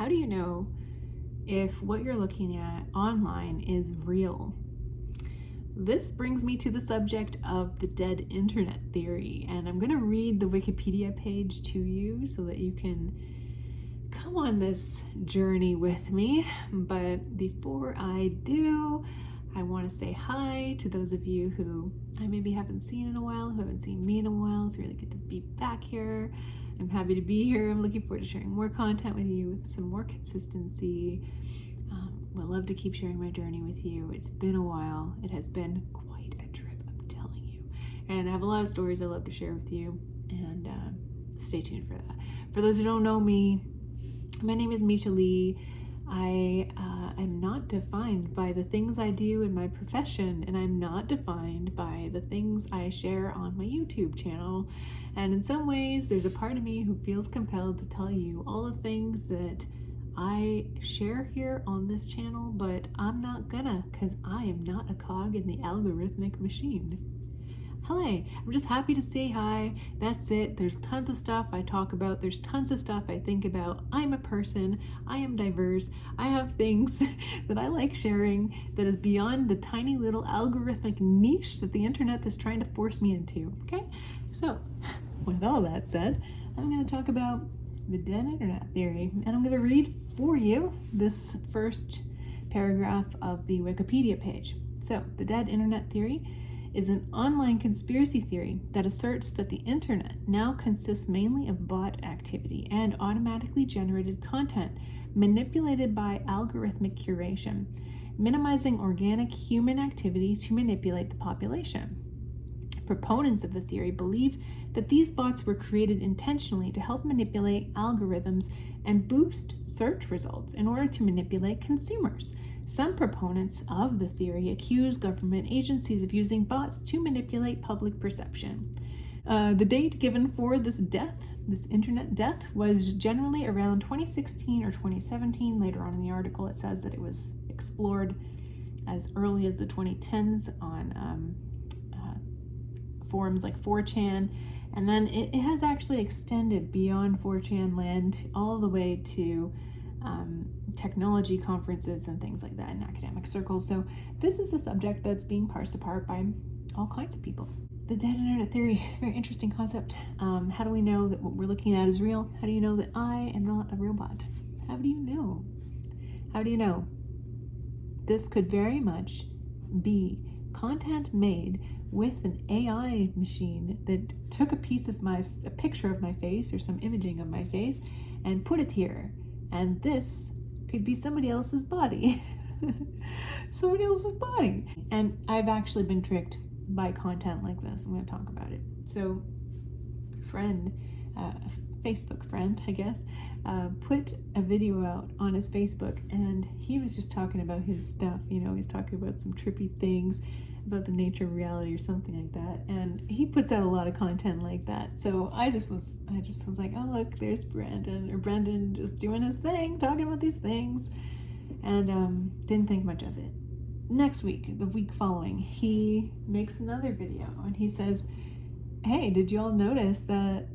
How do you know if what you're looking at online is real? This brings me to the subject of the dead internet theory, and I'm going to read the Wikipedia page to you so that you can come on this journey with me. But before I do, I want to say hi to those of you who I maybe haven't seen in a while, who haven't seen me in a while. It's really good to be back here. I'm happy to be here. I'm looking forward to sharing more content with you with some more consistency. Would love to keep sharing my journey with you. It's been a while. It has been quite a trip, I'm telling you. And I have a lot of stories I love to share with you, and stay tuned for that. For those who don't know me, my name is Mishalee. I am not defined by the things I do in my profession, and I'm not defined by the things I share on my YouTube channel. And in some ways, there's a part of me who feels compelled to tell you all the things that I share here on this channel, but I'm not gonna, because I am not a cog in the algorithmic machine. Hello, I'm just happy to say hi. That's it. There's tons of stuff I talk about. There's tons of stuff I think about. I'm a person. I am diverse. I have things that I like sharing that is beyond the tiny little algorithmic niche that the internet is trying to force me into. Okay? So, with all that said, I'm going to talk about the dead internet theory, and I'm going to read for you this first paragraph of the Wikipedia page. So, the dead internet theory is an online conspiracy theory that asserts that the internet now consists mainly of bot activity and automatically generated content manipulated by algorithmic curation, minimizing organic human activity to manipulate the population. Proponents of the theory believe that these bots were created intentionally to help manipulate algorithms and boost search results in order to manipulate consumers. Some proponents of the theory accuse government agencies of using bots to manipulate public perception. The date given for this internet death, was generally around 2016 or 2017. Later on in the article, it says that it was explored as early as the 2010s on forums like 4chan, and then it has actually extended beyond 4chan land all the way to technology conferences and things like that in academic circles. So this is a subject that's being parsed apart by all kinds of people. The dead internet theory, very interesting concept. How do we know that what we're looking at is real? How do you know that I am not a robot? How do you know? How do you know? This could very much be content made with an AI machine that took a picture of my face or some imaging of my face and put it here. And this could be somebody else's body. Somebody else's body. And I've actually been tricked by content like this. I'm going to talk about it. So, a Facebook friend, I guess, put a video out on his Facebook, and he was just talking about his stuff. You know, he's talking about some trippy things about the nature of reality or something like that, and he puts out a lot of content like that. So I just was like, oh look, there's Brendon just doing his thing, talking about these things, and didn't think much of it. Next week, the week following, he makes another video and he says, hey, did you all notice that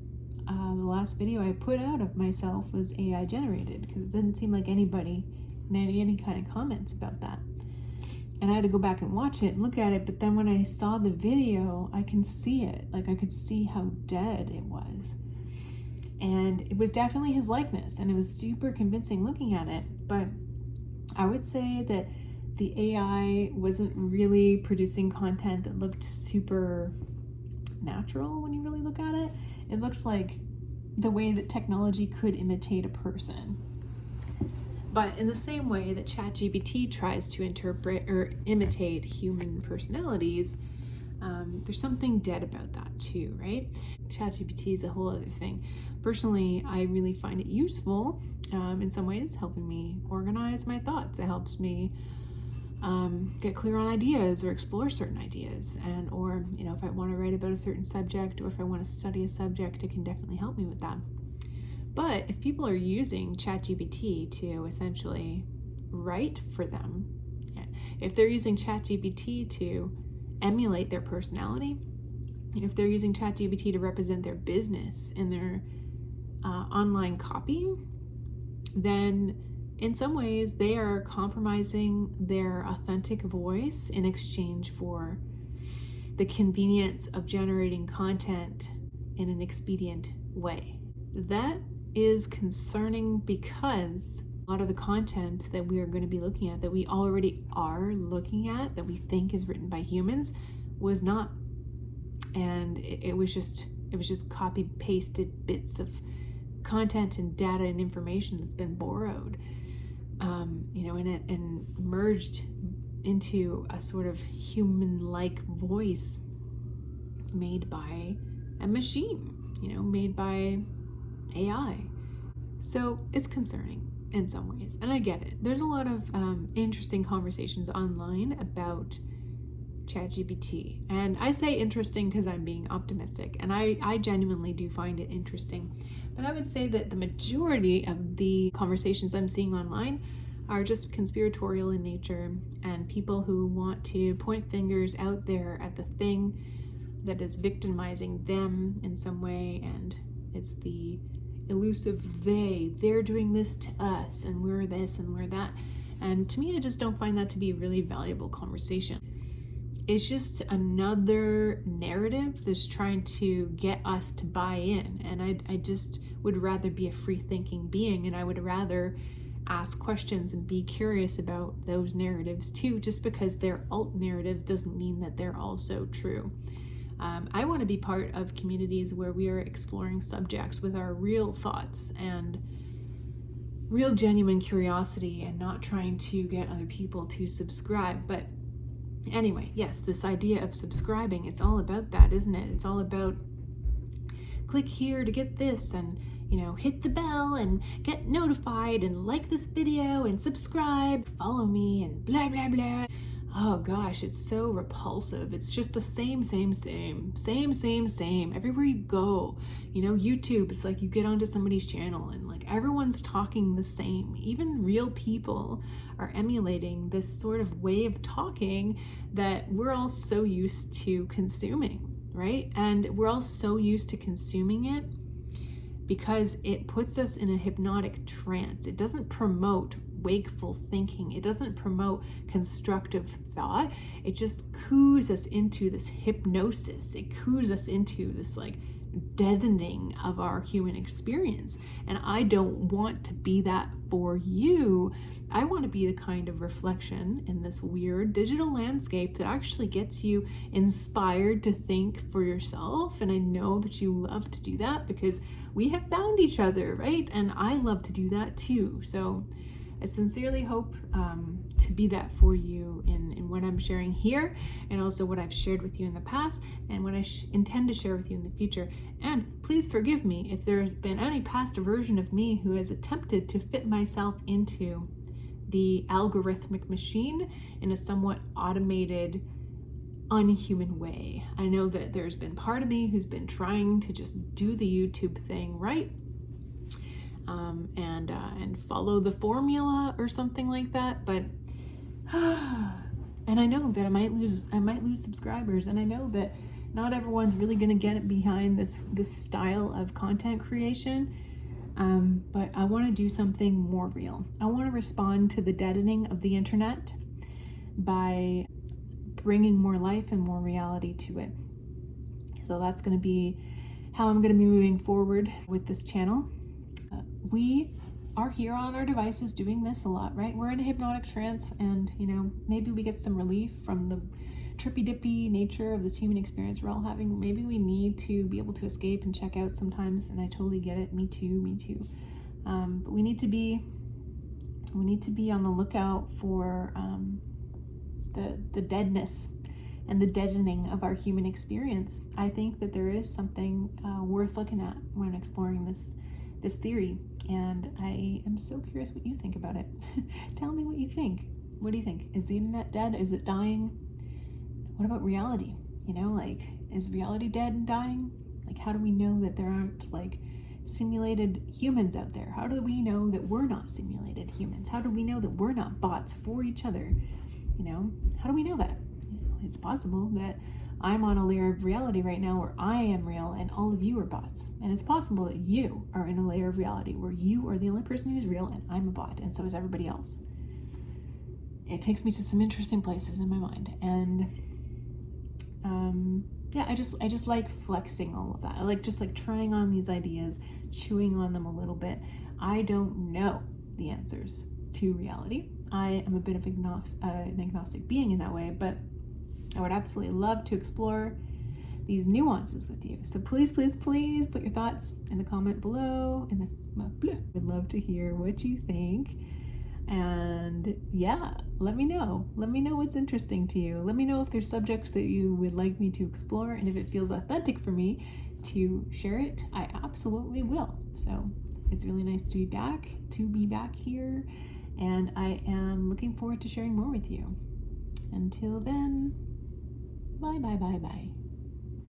the last video I put out of myself was AI generated? Because it didn't seem like anybody made any kind of comments about that. And I had to go back and watch it and look at it, but then when I saw the video, I can see it. Like, I could see how dead it was. And it was definitely his likeness, and it was super convincing looking at it. But I would say that the AI wasn't really producing content that looked super natural when you really look at it. It looked like the way that technology could imitate a person. But in the same way that ChatGPT tries to interpret or imitate human personalities, there's something dead about that too, right? ChatGPT is a whole other thing. Personally, I really find it useful in some ways, helping me organize my thoughts. It helps me get clear on ideas or explore certain ideas, or if I want to write about a certain subject or if I want to study a subject, it can definitely help me with that. But if people are using ChatGPT to essentially write for them, if they're using ChatGPT to emulate their personality, if they're using ChatGPT to represent their business in their online copy, then in some ways they are compromising their authentic voice in exchange for the convenience of generating content in an expedient way. That is concerning because a lot of the content that we are going to be looking at, that we already are looking at, that we think is written by humans, was not. And it was just copy pasted bits of content and data and information that's been borrowed, and merged into a sort of human-like voice made by a machine, made by AI. So it's concerning in some ways, and I get it. There's a lot of interesting conversations online about ChatGPT, and I say interesting because I'm being optimistic, and I genuinely do find it interesting. But I would say that the majority of the conversations I'm seeing online are just conspiratorial in nature, and people who want to point fingers out there at the thing that is victimizing them in some way, and it's the elusive they're doing this to us, and we're this and we're that. And to me, I just don't find that to be a really valuable conversation. It's just another narrative that's trying to get us to buy in, and I just would rather be a free-thinking being, and I would rather ask questions and be curious about those narratives too. Just because they're alt narratives doesn't mean that they're also true. I want to be part of communities where we are exploring subjects with our real thoughts and real genuine curiosity, and not trying to get other people to subscribe. But anyway, yes, this idea of subscribing, it's all about that, isn't it? It's all about click here to get this, and hit the bell and get notified, and like this video and subscribe, follow me, and blah blah blah. Oh gosh, it's so repulsive. It's just the same everywhere you go. YouTube, it's like you get onto somebody's channel and like everyone's talking the same. Even real people are emulating this sort of way of talking that we're all so used to consuming, right? And we're all so used to consuming it because it puts us in a hypnotic trance. It doesn't promote wakeful thinking. It doesn't promote constructive thought. It just coos us into this hypnosis. It coos us into this like deadening of our human experience. And I don't want to be that for you. I want to be the kind of reflection in this weird digital landscape that actually gets you inspired to think for yourself. And I know that you love to do that because we have found each other, right? And I love to do that too. So I sincerely hope to be that for you in what I'm sharing here, and also what I've shared with you in the past, and what I intend to share with you in the future. And please forgive me if there's been any past version of me who has attempted to fit myself into the algorithmic machine in a somewhat automated, unhuman way. I know that there's been part of me who's been trying to just do the YouTube thing right, and follow the formula or something like that, but and I know that I might lose subscribers, and I know that not everyone's really going to get it behind this style of content creation, but I want to do something more real. I want to respond to the deadening of the internet by bringing more life and more reality to it. So that's going to be how I'm going to be moving forward with this channel. We are here on our devices doing this a lot, right? We're in a hypnotic trance, and maybe we get some relief from the trippy dippy nature of this human experience we're all having. Maybe we need to be able to escape and check out sometimes, and I totally get it. Me too. But we need to be on the lookout for the deadness and the deadening of our human experience. I think that there is something worth looking at when exploring this theory, and I am so curious what you think about it. Tell me what you think. What do you think? Is the internet dead? Is it dying? What about reality? Is reality dead and dying? Like, how do we know that there aren't simulated humans out there? How do we know that we're not simulated humans? How do we know that we're not bots for each other? How do we know that? It's possible that I'm on a layer of reality right now where I am real and all of you are bots. And it's possible that you are in a layer of reality where you are the only person who's real and I'm a bot, and so is everybody else. It takes me to some interesting places in my mind. And yeah, I just like flexing all of that. I like just like trying on these ideas, chewing on them a little bit. I don't know the answers to reality. I am a bit of an agnostic being in that way, but I would absolutely love to explore these nuances with you. So please, please, please put your thoughts in the comment below. I'd love to hear what you think. And yeah, let me know. Let me know what's interesting to you. Let me know if there's subjects that you would like me to explore, and if it feels authentic for me to share it, I absolutely will. So it's really nice to be back here, and I am looking forward to sharing more with you. Until then, bye, bye, bye, bye.